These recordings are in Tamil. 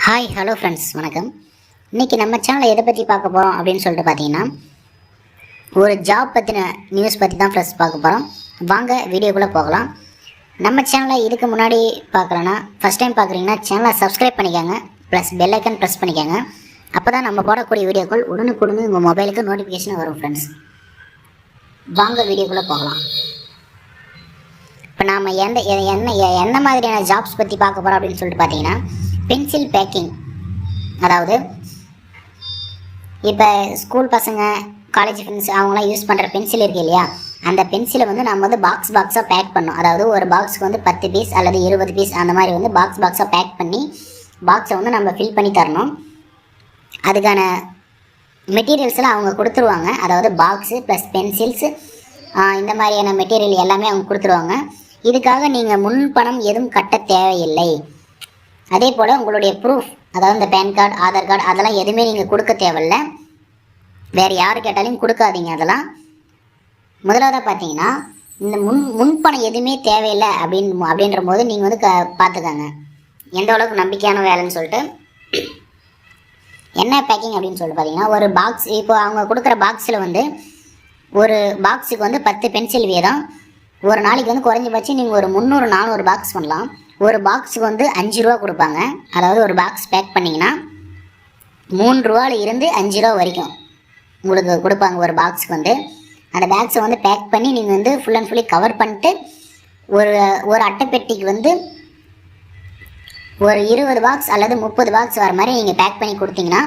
ஹாய் ஹலோ ஃப்ரெண்ட்ஸ், வணக்கம். இன்றைக்கி நம்ம சேனலில் எதை பற்றி பார்க்க போகிறோம் அப்படின்னு சொல்லிட்டு பார்த்தீங்கன்னா, ஒரு ஜாப் பற்றின நியூஸ் பற்றி தான் ஃப்ரெண்ட்ஸ் பார்க்க போகிறோம். வாங்க வீடியோக்குள்ளே போகலாம். நம்ம சேனலை இதுக்கு முன்னாடி பார்க்குறேன்னா, ஃபஸ்ட் டைம் பார்க்குறீங்கன்னா சேனலை சப்ஸ்கிரைப் பண்ணிக்கோங்க, ப்ளஸ் பெல் ஐக்கன் ப்ரெஸ் பண்ணிக்கோங்க. அப்போ தான் நம்ம போடக்கூடிய வீடியோக்கள் உடனுக்குடன் உங்கள் மொபைலுக்கு நோட்டிஃபிகேஷன் வரும் ஃப்ரெண்ட்ஸ். வாங்க வீடியோக்குள்ளே போகலாம். இப்போ நாம் எந்த மாதிரியான ஜாப்ஸ் பற்றி பார்க்க போகிறோம் அப்படின்னு சொல்லிட்டு பார்த்தீங்கன்னா, பென்சில் பேக்கிங். அதாவது இப்போ ஸ்கூல் பசங்க, காலேஜ் ஃப்ரெண்ட்ஸ் அவங்களாம் யூஸ் பண்ணுற பென்சில் இருக்குது இல்லையா, அந்த பென்சிலை வந்து நம்ம வந்து பாக்ஸாக பேக் பண்ணணும். அதாவது ஒரு பாக்ஸுக்கு வந்து 10 பீஸ் அல்லது 20 பீஸ் அந்த மாதிரி வந்து பாக்ஸாக பேக் பண்ணி பாக்ஸை வந்து நம்ம ஃபில் பண்ணி தரணும். அதுக்கான மெட்டீரியல்ஸ்லாம் அவங்க கொடுத்துருவாங்க. அதாவது பாக்ஸு ப்ளஸ் பென்சில்ஸு இந்த மாதிரியான மெட்டீரியல் எல்லாமே அவங்க கொடுத்துருவாங்க. இதுக்காக நீங்கள் முன்பணம் எதுவும் கட்ட தேவையில்லை. அதே போல் உங்களுடைய ப்ரூஃப், அதாவது இந்த பேன் கார்டு, ஆதார் கார்டு அதெல்லாம் எதுவுமே நீங்கள் கொடுக்க தேவையில்ல. வேறு யார் கேட்டாலும் கொடுக்காதீங்க. அதெல்லாம் முதலாவதாக பார்த்தீங்கன்னா, இந்த முன்பணம் எதுவுமே தேவையில்லை அப்படின்ற போது நீங்கள் வந்து பார்த்துக்கோங்க எந்த அளவுக்கு நம்பிக்கையான வேலைன்னு சொல்லிட்டு. என்ன பேக்கிங் அப்படின்னு சொல்லிட்டு பார்த்தீங்கன்னா, ஒரு பாக்ஸ், இப்போ அவங்க கொடுக்குற பாக்ஸில் வந்து ஒரு பாக்ஸுக்கு வந்து 10 பென்சில் வீதம். ஒரு நாளைக்கு வந்து குறைஞ்சபட்சம் நீங்கள் ஒரு 300-400 பாக்ஸ் பண்ணலாம். ஒரு பாக்ஸுக்கு வந்து 5 ரூபா கொடுப்பாங்க. அதாவது ஒரு பாக்ஸ் பேக் பண்ணிங்கன்னா 3 ரூபாயில் இருந்து 5 ரூபா வரைக்கும் உங்களுக்கு கொடுப்பாங்க ஒரு பாக்ஸுக்கு வந்து. அந்த பேக்ஸை வந்து பேக் பண்ணி நீங்கள் வந்து ஃபுல் அண்ட் ஃபுல்லி கவர் பண்ணிட்டு ஒரு அட்டைப்பெட்டிக்கு வந்து ஒரு 20 பாக்ஸ் அல்லது 30 பாக்ஸ் வர மாதிரி நீங்கள் பேக் பண்ணி கொடுத்தீங்கன்னா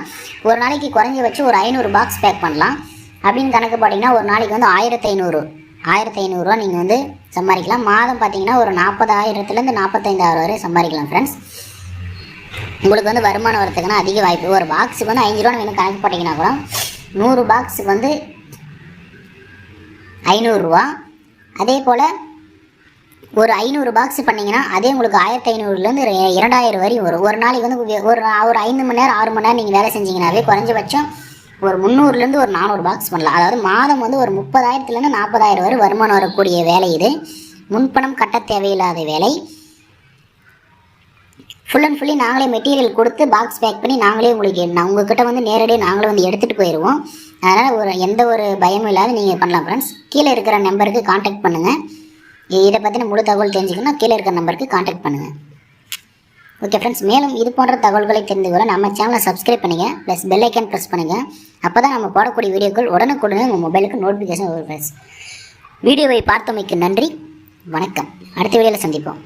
ஒரு நாளைக்கு குறைஞ்சபட்சம் ஒரு 500 பாக்ஸ் பேக் பண்ணலாம். அப்படின்னு கணக்கு போட்டிங்கன்னா ஒரு நாளைக்கு வந்து 1500 நீங்கள் வந்து சம்பாதிக்கலாம். மாதம் பார்த்தீங்கன்னா ஒரு 40,000லேருந்து 45,000 வரை சம்பாதிக்கலாம் ஃப்ரெண்ட்ஸ். உங்களுக்கு வந்து வருமானம் வரத்துக்குன்னா அதிக வாய்ப்பு. ஒரு பாக்ஸுக்கு வந்து 5 ரூபா வேணும் கணக்கு போட்டிங்கன்னா கூட 100 பாக்ஸுக்கு வந்து 500 ரூபா. அதே போல் ஒரு 500 பாக்ஸ் பண்ணிங்கன்னா அதே உங்களுக்கு 1500லேருந்து 2000 வரை வரும். ஒரு நாளைக்கு வந்து ஒரு 5 மணி நேரம் 6 மணி நேரம் நீங்கள் வேலை செஞ்சிங்கனாவே குறைஞ்சபட்சம் ஒரு 300லேருந்து ஒரு 400 பாக்ஸ் பண்ணலாம். அதாவது மாதம் வந்து ஒரு 30,000லேருந்து 40,000 வரை வருமானம் வரக்கூடிய வேலை இது. முன்பணம் கட்ட தேவையில்லாத வேலை. ஃபுல் அண்ட் ஃபுல்லி நாங்களே மெட்டீரியல் கொடுத்து பாக்ஸ் பேக் பண்ணி நாங்களே உங்கள்கிட்ட வந்து நேரடியாக நாங்களே வந்து எடுத்துகிட்டு போயிடுவோம். அதனால் எந்த ஒரு பயமும் இல்லாத நீங்கள் பண்ணலாம் ஃப்ரெண்ட்ஸ். கீழே இருக்கிற நம்பருக்கு கான்டாக்ட் பண்ணுங்கள். இதை பற்றின முழு தகவல் தெரிஞ்சுக்கணும்னா கீழே இருக்கிற நம்பருக்கு கான்டாக்ட் பண்ணுங்கள். ஓகே ஃப்ரெண்ட்ஸ், மேலும் இது போன்ற தகவல்களை தெரிந்து கொள்ள நம்ம சேனலை சப்ஸ்கிரைப் பண்ணுங்கள், ப்ளஸ் பெல் ஐக்கன் ப்ரெஸ் பண்ணுங்கள். அப்போ தான் நம்ம போடக்கூடிய வீடியோக்கள் உடனுக்குடனே உங்கள் மொபைலுக்கு நோட்டிஃபிகேஷன் வரும் ஃப்ரெண்ட்ஸ். வீடியோவை பார்த்தமைக்கு நன்றி, வணக்கம். அடுத்த வீடியோவில் சந்திப்போம்.